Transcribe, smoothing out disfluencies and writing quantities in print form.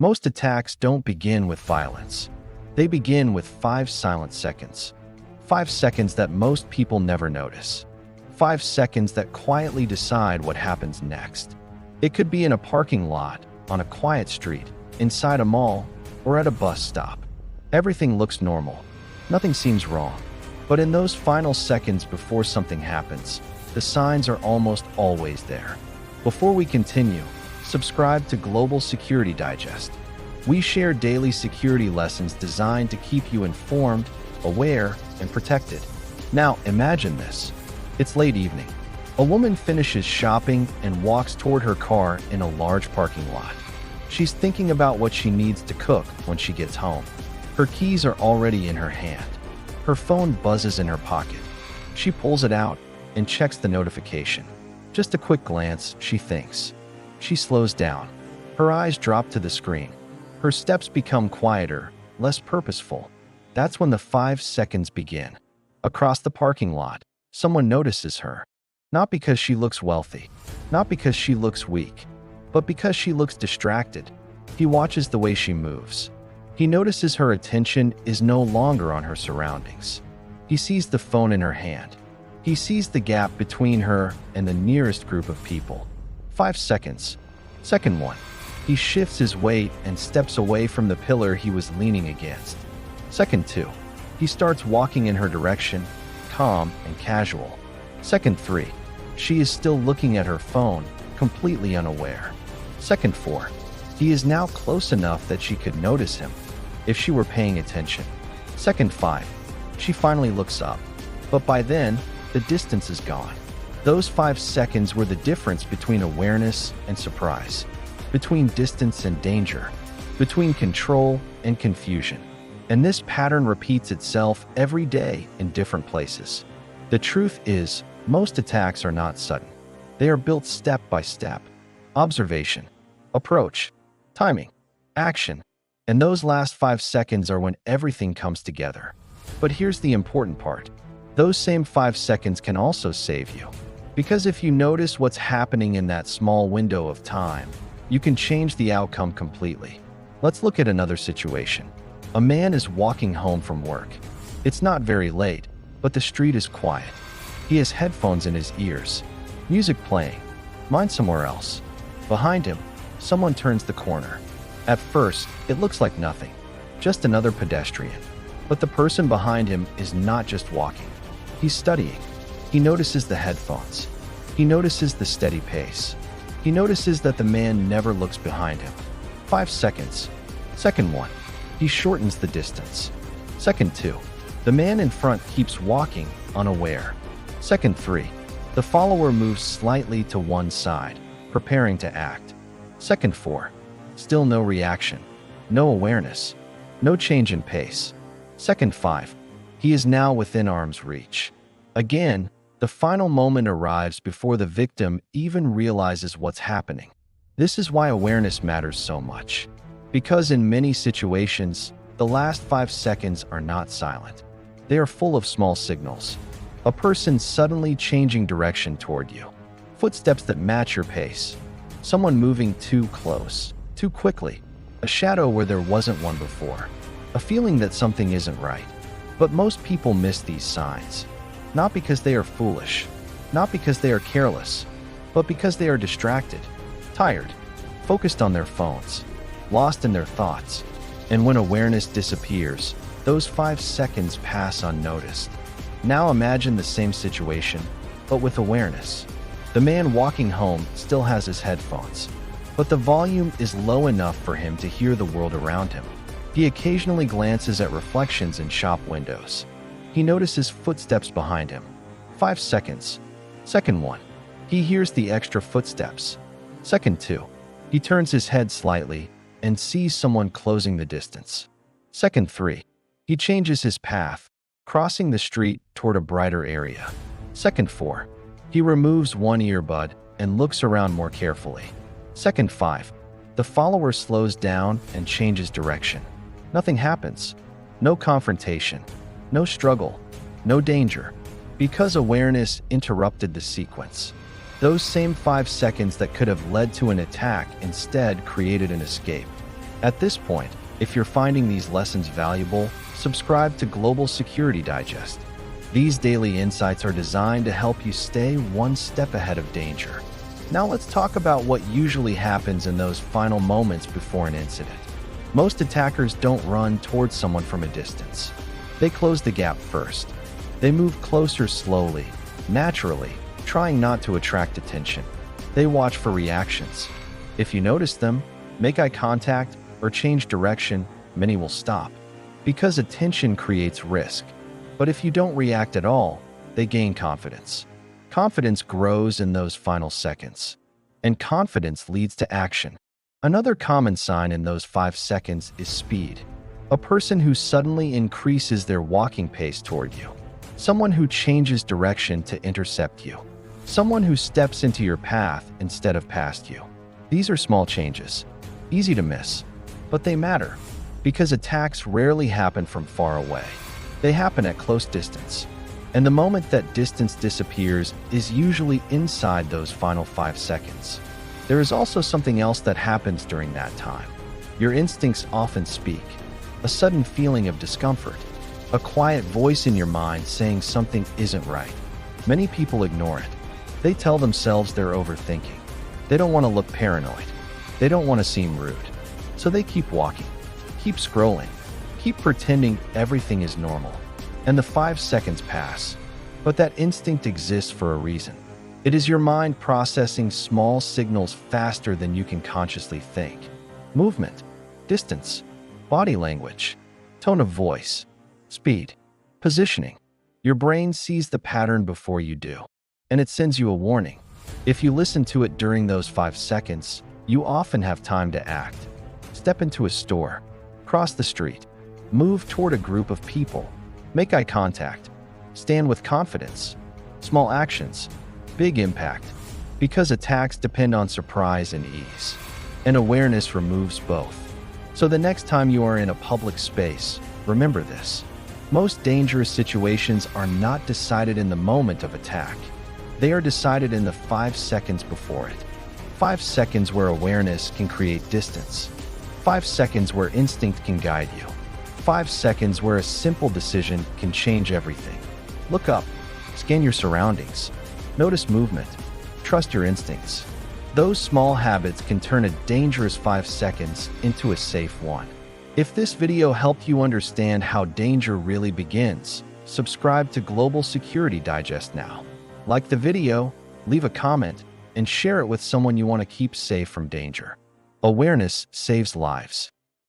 Most attacks don't begin with violence. They begin with 5 silent seconds. 5 seconds that most people never notice. 5 seconds that quietly decide what happens next. It could be in a parking lot, on a quiet street, inside a mall, or at a bus stop. Everything looks normal. Nothing seems wrong. But in those final seconds before something happens, the signs are almost always there. Before we continue, subscribe to Global Security Digest. We share daily security lessons designed to keep you informed, aware, and protected. Now, imagine this. It's late evening. A woman finishes shopping and walks toward her car in a large parking lot. She's thinking about what she needs to cook when she gets home. Her keys are already in her hand. Her phone buzzes in her pocket. She pulls it out and checks the notification. Just a quick glance, she thinks. She slows down. Her eyes drop to the screen. Her steps become quieter, less purposeful. That's when the 5 seconds begin. Across the parking lot, someone notices her. Not because she looks wealthy, not because she looks weak, but because she looks distracted. He watches the way she moves. He notices her attention is no longer on her surroundings. He sees the phone in her hand. He sees the gap between her and the nearest group of people. 5 seconds. Second 1. He shifts his weight and steps away from the pillar he was leaning against. Second 2. He starts walking in her direction, calm and casual. Second 3. She is still looking at her phone, completely unaware. Second 4. He is now close enough that she could notice him, if she were paying attention. Second 5. She finally looks up. But by then, the distance is gone. Those 5 seconds were the difference between awareness and surprise, between distance and danger, between control and confusion. And this pattern repeats itself every day in different places. The truth is, most attacks are not sudden. They are built step by step. Observation, approach, timing, action. And those last 5 seconds are when everything comes together. But here's the important part. Those same 5 seconds can also save you. Because if you notice what's happening in that small window of time, you can change the outcome completely. Let's look at another situation. A man is walking home from work. It's not very late, but the street is quiet. He has headphones in his ears, music playing, mind somewhere else. Behind him, someone turns the corner. At first, it looks like nothing, just another pedestrian. But the person behind him is not just walking. He's studying. He notices the headphones. He notices the steady pace. He notices that the man never looks behind him. 5 seconds. Second 1. He shortens the distance. Second 2. The man in front keeps walking, unaware. Second 3. The follower moves slightly to one side, preparing to act. Second 4. Still no reaction, no awareness, no change in pace. Second 5. He is now within arm's reach. Again, the final moment arrives before the victim even realizes what's happening. This is why awareness matters so much. Because in many situations, the last 5 seconds are not silent. They are full of small signals. A person suddenly changing direction toward you. Footsteps that match your pace. Someone moving too close, too quickly. A shadow where there wasn't one before. A feeling that something isn't right. But most people miss these signs. Not because they are foolish, not because they are careless, but because they are distracted, tired, focused on their phones, lost in their thoughts. And when awareness disappears, those 5 seconds pass unnoticed. Now imagine the same situation, but with awareness. The man walking home still has his headphones, but the volume is low enough for him to hear the world around him. He occasionally glances at reflections in shop windows. He notices footsteps behind him. 5 seconds. Second 1. He hears the extra footsteps. Second 2. He turns his head slightly and sees someone closing the distance. Second 3. He changes his path, crossing the street toward a brighter area. Second 4. He removes one earbud and looks around more carefully. Second 5. The follower slows down and changes direction. Nothing happens. No confrontation. No struggle. No danger. Because awareness interrupted the sequence. Those same 5 seconds that could have led to an attack instead created an escape. At this point, if you're finding these lessons valuable, subscribe to Global Security Digest. These daily insights are designed to help you stay one step ahead of danger. Now let's talk about what usually happens in those final moments before an incident. Most attackers don't run towards someone from a distance. They close the gap first. They move closer slowly, naturally, trying not to attract attention. They watch for reactions. If you notice them, make eye contact, or change direction, many will stop. Because attention creates risk. But if you don't react at all, they gain confidence. Confidence grows in those final seconds. And confidence leads to action. Another common sign in those 5 seconds is speed. A person who suddenly increases their walking pace toward you. Someone who changes direction to intercept you. Someone who steps into your path instead of past you. These are small changes, easy to miss, but they matter because attacks rarely happen from far away. They happen at close distance. And the moment that distance disappears is usually inside those final 5 seconds. There is also something else that happens during that time. Your instincts often speak. A sudden feeling of discomfort. A quiet voice in your mind saying something isn't right. Many people ignore it. They tell themselves they're overthinking. They don't want to look paranoid. They don't want to seem rude. So they keep walking, keep scrolling, keep pretending everything is normal. And the 5 seconds pass. But that instinct exists for a reason. It is your mind processing small signals faster than you can consciously think. Movement, distance, body language, tone of voice, speed, positioning. Your brain sees the pattern before you do, and it sends you a warning. If you listen to it during those 5 seconds, you often have time to act. Step into a store, cross the street, move toward a group of people, make eye contact, stand with confidence. Small actions, big impact, because attacks depend on surprise and ease, and awareness removes both. So the next time you are in a public space, remember this. Most dangerous situations are not decided in the moment of attack. They are decided in the 5 seconds before it. 5 seconds where awareness can create distance. 5 seconds where instinct can guide you. 5 seconds where a simple decision can change everything. Look up, scan your surroundings, notice movement, trust your instincts. Those small habits can turn a dangerous 5 seconds into a safe one. If this video helped you understand how danger really begins, subscribe to Global Security Digest now. Like the video, leave a comment, and share it with someone you want to keep safe from danger. Awareness saves lives.